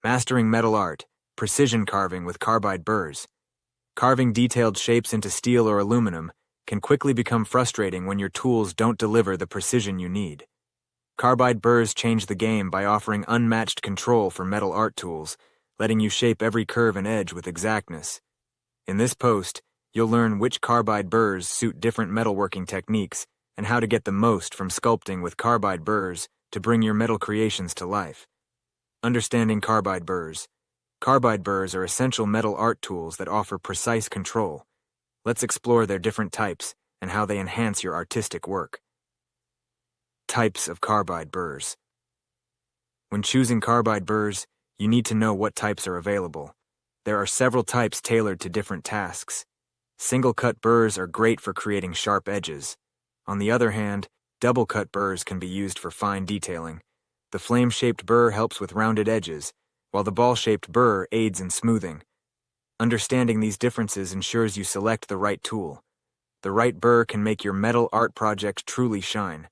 Mastering metal art, precision carving with carbide burrs. Carving detailed shapes into steel or aluminum can quickly become frustrating when your tools don't deliver the precision you need. Carbide burrs change the game by offering unmatched control for metal art tools, letting you shape every curve and edge with exactness. In this post, you'll learn which carbide burrs suit different metalworking techniques and how to get the most from sculpting with carbide burrs to bring your metal creations to life. Understanding carbide burrs. Carbide burrs are essential metal art tools that offer precise control. Let's explore their different types and how they enhance your artistic work. Types of carbide burrs. When choosing carbide burrs, you need to know what types are available. There are several types tailored to different tasks. Single-cut burrs are great for creating sharp edges. On the other hand, double-cut burrs can be used for fine detailing. The flame-shaped burr helps with rounded edges, while the ball-shaped burr aids in smoothing. Understanding these differences ensures you select the right tool. The right burr can make your metal art project truly shine.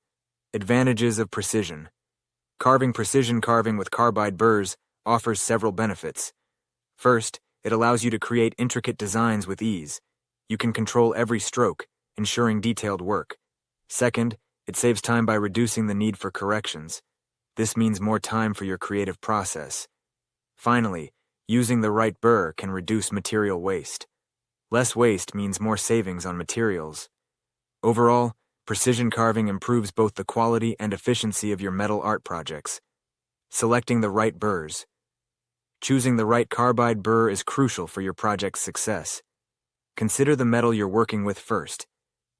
Advantages of precision. Precision carving with carbide burrs offers several benefits. First, it allows you to create intricate designs with ease. You can control every stroke, ensuring detailed work. Second, it saves time by reducing the need for corrections. This means more time for your creative process. Finally, using the right burr can reduce material waste. Less waste means more savings on materials. Overall, precision carving improves both the quality and efficiency of your metal art projects. Selecting the right burrs. Choosing the right carbide burr is crucial for your project's success. Consider the metal you're working with first.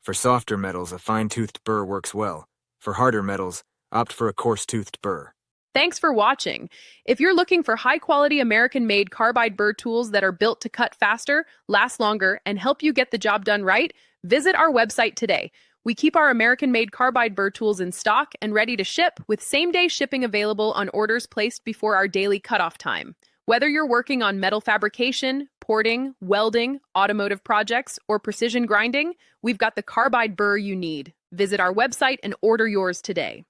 For softer metals, a fine-toothed burr works well. For harder metals, opt for a coarse-toothed burr. Thanks for watching. If you're looking for high-quality American-made carbide burr tools that are built to cut faster, last longer, and help you get the job done right, visit our website today. We keep our American-made carbide burr tools in stock and ready to ship, with same-day shipping available on orders placed before our daily cutoff time. Whether you're working on metal fabrication, porting, welding, automotive projects, or precision grinding, we've got the carbide burr you need. Visit our website and order yours today.